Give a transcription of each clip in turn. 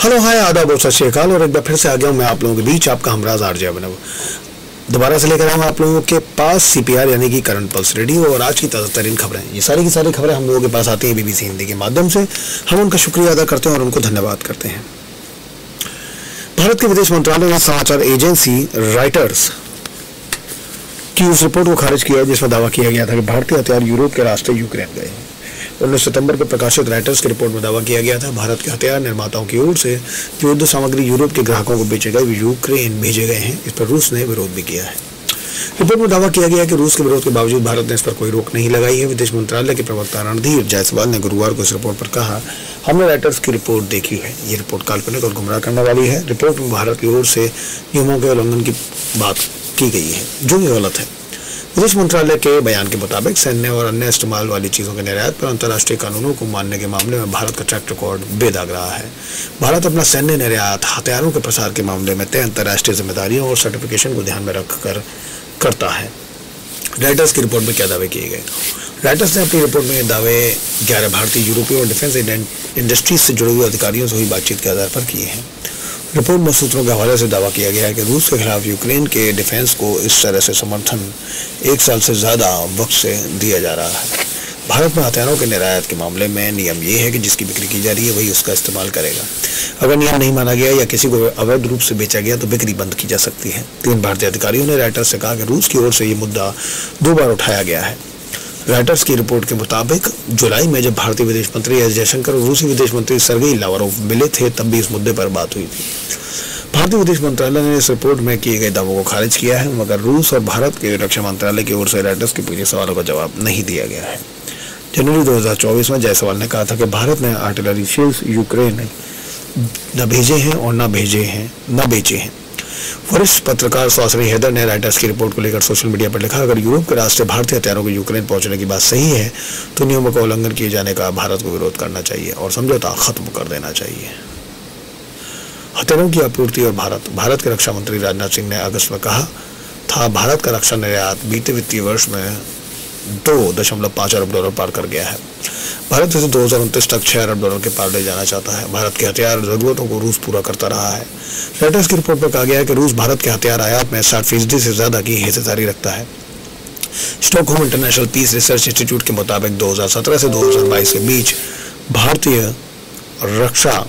Hello hi आदाब और सत श्री अकाल। और एक बार फिर से आ गया हूँ मैं आप लोगों के बीच, आपका हमराज आरजे अभिनव। दोबारा से लेकर आऊँ आप लोगों के पास सीपीआर यानी कि करंट पल्स रेडियो और आज की ताज़ा तरीन खबरें। ये सारी की सारी खबरें हम लोगों के पास आती हैं बीबीसी हिंदी के माध्यम से। हम उनका शुक्रिया अदा करते हैं और उनको धन्यवाद करते हैं। भारत के विदेश मंत्रालय ने समाचार एजेंसी रॉयटर्स की उस रिपोर्ट को खारिज किया जिसमें दावा किया गया था कि भारतीय हथियार यूरोप के रास्ते यूक्रेन गए हैं। 19 सितंबर को प्रकाशित रॉयटर्स की रिपोर्ट में दावा किया गया था भारत के हथियार निर्माताओं की ओर से जो युद्ध सामग्री यूरोप के ग्राहकों को बेचे गए यूक्रेन भेजे गए हैं। इस पर रूस ने विरोध भी किया है। रिपोर्ट में दावा किया गया कि रूस के विरोध के बावजूद भारत ने इस पर कोई रोक नहीं लगाई है। विदेश मंत्रालय के प्रवक्ता रणधीर जायसवाल ने गुरुवार को इस रिपोर्ट पर कहा, हमने रॉयटर्स की रिपोर्ट देखी है। ये रिपोर्ट काल्पनिक और गुमराह करने वाली है। रिपोर्ट में भारत की ओर से नियमों के उल्लंघन की बात की गई है जो कि गलत है। विदेश मंत्रालय के बयान के मुताबिक सैन्य और अन्य इस्तेमाल वाली चीज़ों के निर्यात पर अंतर्राष्ट्रीय कानूनों को मानने के मामले में भारत का ट्रैक रिकॉर्ड बेदाग रहा है। भारत अपना सैन्य निर्यात हथियारों के प्रसार के मामले में तय अंतर्राष्ट्रीय जिम्मेदारियों और सर्टिफिकेशन को ध्यान में रखकर करता है। रॉयटर्स की रिपोर्ट में क्या दावे किए गए? रॉयटर्स ने अपनी रिपोर्ट में दावे 11 भारतीय, यूरोपीय और डिफेंस इंडस्ट्रीज से जुड़े हुए अधिकारियों से हुई बातचीत के आधार पर किए हैं। रिपोर्ट में सूत्रों के हवाले से दावा किया गया है कि रूस के खिलाफ यूक्रेन के डिफेंस को इस तरह से समर्थन 1 साल से ज़्यादा वक्त से दिया जा रहा है। भारत में हथियारों के निर्यात के मामले में नियम ये है कि जिसकी बिक्री की जा रही है वही उसका इस्तेमाल करेगा। अगर नियम नहीं माना गया या किसी को अवैध रूप से बेचा गया तो बिक्री बंद की जा सकती है। 3 भारतीय अधिकारियों ने रॉयटर्स से कहा कि रूस की ओर से ये मुद्दा 2 बार उठाया गया है। रॉयटर्स की रिपोर्ट के मुताबिक जुलाई में जब भारतीय विदेश मंत्री एस जयशंकर और रूसी विदेश मंत्री सर्गेई लावरोव मिले थे तब भी इस मुद्दे पर बात हुई थी। भारतीय विदेश मंत्रालय ने इस रिपोर्ट में किए गए दावों को खारिज किया है, मगर रूस और भारत के रक्षा मंत्रालय की ओर से रॉयटर्स के पूछे सवालों का जवाब नहीं दिया गया है। जनवरी 2024 में जायसवाल ने कहा था कि भारत ने आर्टिलरी शेल्स यूक्रेन न भेजे हैं और न बेचे हैं। वरिष्ठ पत्रकार स्वाश्री हैदर ने रॉयटर्स की रिपोर्ट को लेकर सोशल मीडिया पर लिखा, अगर यूरोप के रास्ते भारतीय हथियारों को यूक्रेन पहुंचने की बात सही है तो नियमों का उल्लंघन किए जाने का भारत को विरोध करना चाहिए और समझौता खत्म कर देना चाहिए। हथियारों की आपूर्ति और भारत के रक्षा मंत्री राजनाथ सिंह ने अगस्त में कहा था भारत का रक्षा निर्यात बीते वित्तीय वर्ष में $2.5 अरब पार कर गया है। भारत इसे 2029 तक $6 अरब के पार ले जाना चाहता है। भारत के हथियार जरूरतों को रूस पूरा करता रहा है। रॉयटर्स की रिपोर्ट में कहा गया है कि रूस भारत के हथियार आयात में 60% से ज्यादा की हिस्सेदारी रखता है। Stockholm International Peace Research Institute के मुताबिक 2017 से 2022 के बीच भारतीय रक्षा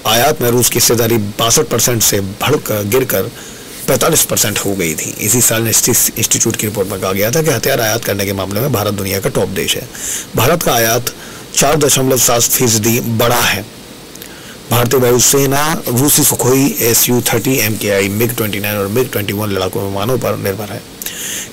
आयात में रूस की हिस्सेदारी 62% से गिरकर 45% हो गई थी। इसी साल इंस्टीट्यूट की रिपोर्ट में कहा गया था कि हथियार आयात करने के मामले में भारत दुनिया का टॉप देश है। भारत का आयात 4.7% बढ़ा है। भारतीय वायुसेना रूसी सुखोई Su-30 MKI, MiG-29 और MiG-21 लड़ाकू विमानों पर निर्भर है।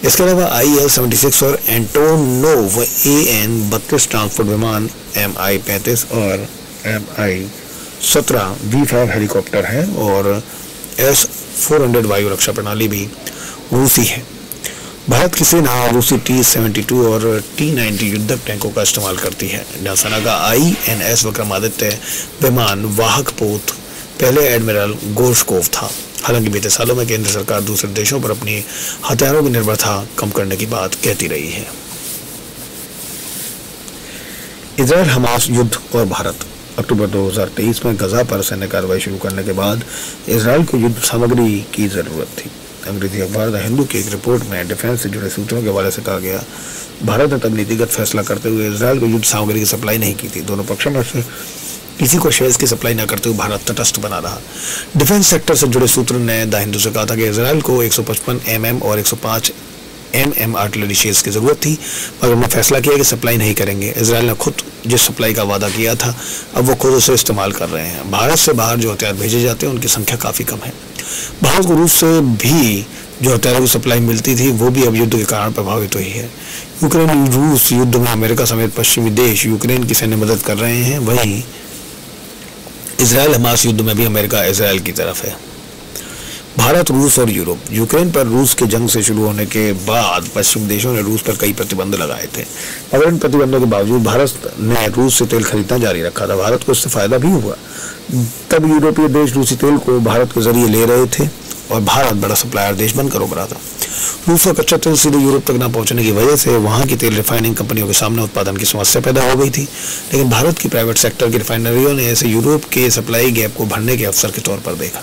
इसके अलावा IL-76 और एंटोनोव AN-32 ट्रांसपोर्ट विमान, Mi-35 और Mi-17 V5 हेलीकॉप्टर है और S-400 वायु रक्षा प्रणाली भी रूसी है। भारत की सेना रूसी T-72 और T-90 युद्धक टैंकों का इस्तेमाल करती है। नौसेना का INS विक्रमादित्य विमान वाहक पोत पहले एडमिरल गोर्शकोव था। हालांकि बीते सालों में केंद्र सरकार दूसरे देशों पर अपनी हथियारों की निर्भरता कम करने की बात कहती रही है। इजरायल हमास युद्ध और भारत। अक्टूबर 2023 में गजा पर सैन्य कार्रवाई शुरू करने के बाद इजरायल को युद्ध सामग्री की जरूरत थी। अंग्रेजी अखबार द हिंदू की एक रिपोर्ट में डिफेंस से जुड़े सूत्रों के हवाले से कहा गया, भारत ने तब नीतिगत फैसला करते हुए इजरायल को युद्ध सामग्री की सप्लाई नहीं की थी। दोनों पक्षों में से किसी को शेयर्स की सप्लाई न करते हुए भारत तटस्थ बना रहा। डिफेंस सेक्टर से जुड़े सूत्र ने द हिंदू से कहा था कि इजरायल को 155 mm और 105 mm आर्टिलरी शेल्स की जरूरत थी, मगर हमने फैसला किया कि सप्लाई नहीं करेंगे। इजरायल ने खुद जिस सप्लाई का वादा किया था अब वो खुद उसे इस्तेमाल कर रहे हैं। भारत से बाहर जो हथियार भेजे जाते हैं उनकी संख्या काफ़ी कम है। भारत को रूस से भी जो हथियारों की सप्लाई मिलती थी वो भी अब युद्ध के कारण प्रभावित हुई है। यूक्रेन रूस युद्ध में अमेरिका समेत पश्चिमी देश यूक्रेन की सैन्य मदद कर रहे हैं। वहीं इजरायल हमास युद्ध में भी अमेरिका इजरायल की तरफ है। भारत, रूस और यूरोप। यूक्रेन पर रूस के जंग से शुरू होने के बाद पश्चिमी देशों ने रूस पर कई प्रतिबंध लगाए थे, मगर इन प्रतिबंधों के बावजूद भारत ने रूस से तेल खरीदना जारी रखा था। भारत को इससे फायदा भी हुआ। तब यूरोपीय देश रूसी तेल को भारत के जरिए ले रहे थे और भारत बड़ा सप्लायर देश बनकर उभरा था। रूस का कच्चा तेल सीधे यूरोप तक न पहुंचने की वजह से वहां की तेल रिफाइनिंग कंपनियों के सामने उत्पादन की समस्या पैदा हो गई थी, लेकिन भारत की प्राइवेट सेक्टर की रिफाइनरियों ने इसे यूरोप के सप्लाई गैप को भरने के अवसर के तौर पर देखा।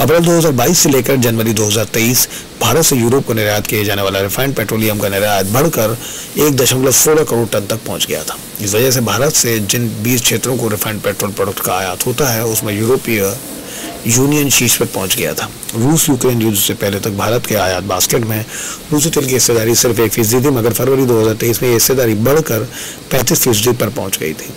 अप्रैल 2022 से लेकर जनवरी 2023 भारत से यूरोप को निर्यात किए जाने वाला रिफाइंड पेट्रोलियम का निर्यात बढ़कर 1.16 करोड़ टन तक पहुंच गया था। इस वजह से भारत से जिन 20 क्षेत्रों को रिफाइंड पेट्रोल प्रोडक्ट का आयात होता है उसमें यूरोपीय यूनियन शीर्ष पर पहुंच गया था। रूस यूक्रेन युद्ध से पहले तक भारत के आयात बास्केट में रूसी तेल की हिस्सेदारी सिर्फ 1% थी, मगर फरवरी 2023 में ये हिस्सेदारी बढ़कर 35% पर पहुंच गई थी।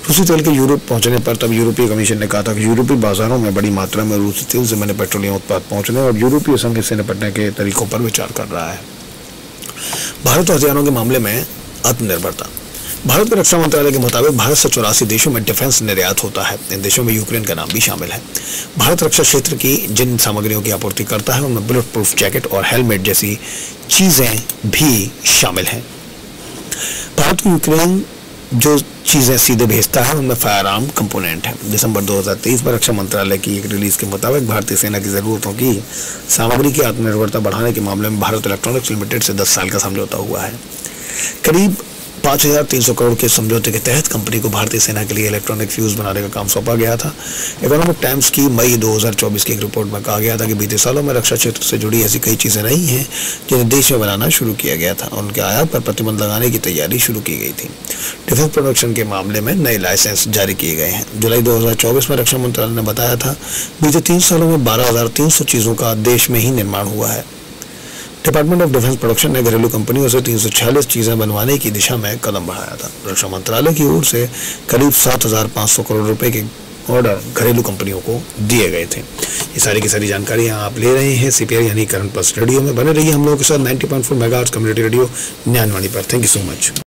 रूसी तेल के यूरोप पहुंचने पर तब यूरोपीय कमीशन ने कहा था कि यूरोपीय बाजारों में बड़ी मात्रा में रूसी तेल से बने पेट्रोलियम उत्पाद पहुंचने और यूरोपीय संघ से निपटने के तरीकों पर विचार कर रहा है। भारत और हथियारों के मामले में आत्मनिर्भरता। भारत के रक्षा मंत्रालय के मुताबिक भारत से 84 देशों में डिफेंस निर्यात होता है। इन देशों में यूक्रेन का नाम भी शामिल है। भारत रक्षा क्षेत्र की जिन सामग्रियों की आपूर्ति करता है उनमें बुलेट प्रूफ जैकेट और हेलमेट जैसी चीजें भी शामिल हैं। भारत को यूक्रेन जो चीजें सीधे भेजता है उनमें फायर आर्म कंपोनेंट है। दिसंबर 2023 में रक्षा मंत्रालय की एक रिलीज के मुताबिक भारतीय सेना की जरूरतों की सामग्री की आत्मनिर्भरता बढ़ाने के मामले में भारत इलेक्ट्रॉनिक्स लिमिटेड से 10 साल का समझौता हुआ है। करीब 5300 करोड़ के समझौते के तहत कंपनी को भारतीय सेना के लिए इलेक्ट्रॉनिक फ्यूज बनाने का काम सौंपा गया था। इकोनॉमिक टाइम्स की मई 2024 की एक रिपोर्ट में कहा गया था कि बीते सालों में रक्षा क्षेत्र से जुड़ी ऐसी कई चीजें नहीं हैं जिन्हें देश में बनाना शुरू किया गया था। उनके आयात पर प्रतिबंध लगाने की तैयारी शुरू की गई थी। डिफेंस प्रोडक्शन के मामले में नए लाइसेंस जारी किए गए हैं। जुलाई 2024 में रक्षा मंत्रालय ने बताया था बीते 3 सालों में 12,300 चीजों का देश में ही निर्माण हुआ है। डिपार्टमेंट ऑफ डिफेंस प्रोडक्शन ने घरेलू कंपनियों से 346 चीजें बनवाने की दिशा में कदम बढ़ाया था। रक्षा मंत्रालय की ओर से करीब 7,500 करोड़ रुपए के ऑर्डर घरेलू कंपनियों को दिए गए थे। ये सारी की सारी जानकारियां आप ले रहे हैं CPR यानी करंट पल्स रेडियो में। बने रहिए हम लोगों के साथ 90.4 मेगाहर्ट्ज कम्युनिटी रेडियो ज्ञानवाणी पर। Thank you so much.